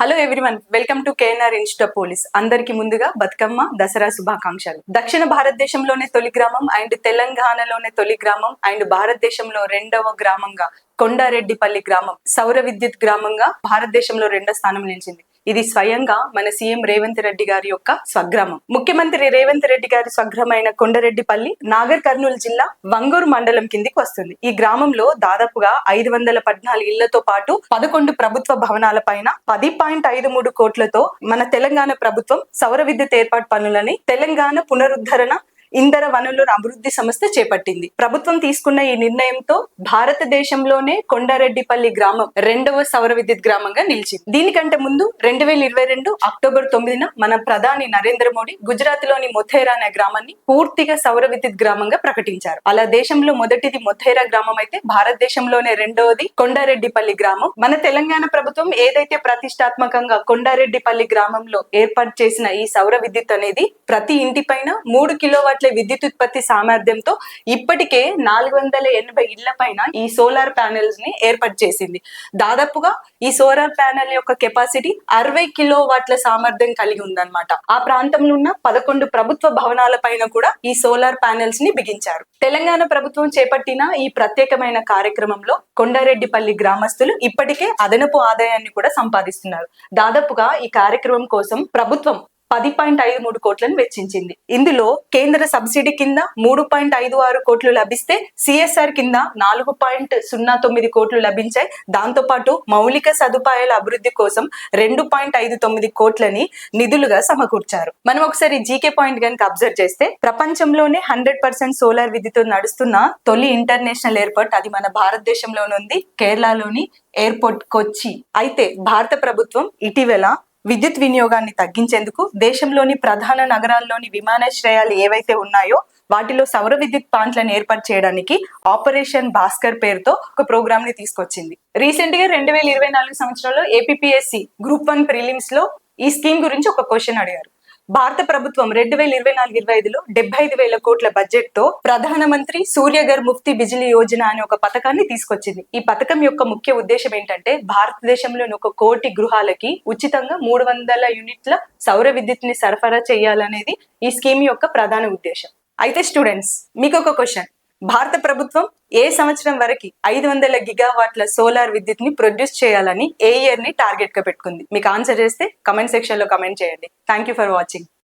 Hello everyone, welcome to KNR institute police. అందరికి ముందుగా బతుకమ్మ దసరా శుభాకాంక్షలు. దక్షిణ భారతదేశంలోనే తొలి గ్రామం అండ్ తెలంగాణలోనే తొలి గ్రామం అండ్ భారతదేశంలో రెండవ గ్రామంగా కొండారెడ్డిపల్లి గ్రామం సౌర విద్యుత్ గ్రామంగా భారతదేశంలో రెండో స్థానం నిలిచింది. ఇది స్వయంగా మన సీఎం రేవంత్ రెడ్డి గారి యొక్క స్వగ్రామం. ముఖ్యమంత్రి రేవంత్ రెడ్డి గారి స్వగ్రామైన కొండారెడ్డిపల్లి నాగర్ కర్నూలు జిల్లా వంగూరు మండలం కిందికి వస్తుంది. ఈ గ్రామంలో దాదాపుగా 514 ఇళ్లతో పాటు 11 ప్రభుత్వ భవనాల పైన 10.53 కోట్లతో మన తెలంగాణ ప్రభుత్వం సౌర విద్యుత్ ఏర్పాటు పనులని తెలంగాణ పునరుద్ధరణ ఇంధన వనరుల అభివృద్ధి సంస్థ చేపట్టింది. ప్రభుత్వం తీసుకున్న ఈ నిర్ణయంతో భారతదేశంలోనే కొండారెడ్డిపల్లి గ్రామం రెండవ సౌర విద్యుత్ గ్రామంగా నిలిచింది. దీనికంటే ముందు 2022 అక్టోబర్ 9న మన ప్రధాని నరేంద్ర మోడీ గుజరాత్ లోని మొథేరా అనే గ్రామాన్ని పూర్తిగా సౌర విద్యుత్ గ్రామంగా ప్రకటించారు. అలా దేశంలో మొదటిది మొథేరా గ్రామం అయితే భారతదేశంలోనే రెండవది కొండారెడ్డిపల్లి గ్రామం. మన తెలంగాణ ప్రభుత్వం ఏదైతే ప్రతిష్టాత్మకంగా కొండారెడ్డిపల్లి గ్రామంలో ఏర్పాటు చేసిన ఈ సౌర విద్యుత్ అనేది ప్రతి ఇంటి పైన 3 కిలోవాట్ల విద్యుత్ ఉత్పత్తి సామర్థ్యంతో ఇప్పటికే 480 ఇళ్ల పైన ఈ సోలార్ ప్యానెల్స్ ని ఏర్పాటు చేసింది. దాదాపుగా ఈ సోలార్ ప్యానెల్ యొక్క కెపాసిటీ 60 కిలోవాట్ల సామర్థ్యం కలిగి ఉందన్నమాట. ఆ ప్రాంతంలో ఉన్న 11 ప్రభుత్వ భవనాల పైన కూడా ఈ సోలార్ ప్యానెల్స్ ని బిగించారు. తెలంగాణ ప్రభుత్వం చేపట్టిన ఈ ప్రత్యేకమైన కార్యక్రమంలో కొండారెడ్డిపల్లి గ్రామస్తులు ఇప్పటికే అదనపు ఆదాయాన్ని కూడా సంపాదిస్తున్నారు. దాదాపుగా ఈ కార్యక్రమం కోసం ప్రభుత్వం 10.53 కోట్లను వెచ్చించింది. ఇందులో కేంద్ర సబ్సిడీ కింద 3.56 కోట్లు లభిస్తే సిఎస్ఆర్ కింద 4.09 కోట్లు లభించాయి. దాంతో పాటు మౌలిక సదుపాయాల అభివృద్ధి కోసం 2.59 కోట్లని నిధులుగా సమకూర్చారు. మనం ఒకసారి జీకే పాయింట్ కనుక అబ్జర్వ్ చేస్తే ప్రపంచంలోనే 100% సోలార్ విద్యుత్ నడుస్తున్న తొలి ఇంటర్నేషనల్ ఎయిర్పోర్ట్ అది మన భారతదేశంలోనే ఉంది, కేరళలోని ఎయిర్పోర్ట్ కొచ్చి. అయితే భారత ప్రభుత్వం ఇటీవల విద్యుత్ వినియోగాన్ని తగ్గించేందుకు దేశంలోని ప్రధాన నగరాల్లోని విమానాశ్రయాలు ఏవైతే ఉన్నాయో వాటిలో సౌర విద్యుత్ ప్లాంట్లను ఏర్పాటు చేయడానికి ఆపరేషన్ భాస్కర్ పేరుతో ఒక ప్రోగ్రామ్ ని తీసుకొచ్చింది. రీసెంట్ గా 2024 సంవత్సరంలో ఏపీఎస్సి గ్రూప్ 1 ప్రిలిమ్స్ లో ఈ స్కీమ్ గురించి ఒక క్వశ్చన్ అడిగారు. భారత ప్రభుత్వం 2024-25లో 75,000 కోట్ల బడ్జెట్ తో ప్రధానమంత్రి సూర్యఘర్ ముఫ్తీ బిజిలీ యోజన అనే ఒక పథకాన్ని తీసుకొచ్చింది. ఈ పథకం యొక్క ముఖ్య ఉద్దేశం ఏంటంటే భారతదేశంలోని 1 కోటి గృహాలకి ఉచితంగా 300 యూనిట్ల సౌర విద్యుత్ ని సరఫరా చేయాలనేది ఈ స్కీమ్ యొక్క ప్రధాన ఉద్దేశం. అయితే స్టూడెంట్స్, మీకు ఒక క్వశ్చన్. భారత ప్రభుత్వం ఏ సంవత్సరం వరకు 500 గిగావాట్ల సోలార్ విద్యుత్ ని ప్రొడ్యూస్ చేయాలని ఏ ఇయర్ ని టార్గెట్ గా పెట్టుకుంది? మీకు ఆన్సర్ చేస్తే కమెంట్ సెక్షన్ లో కమెంట్ చేయండి. Thank you for watching.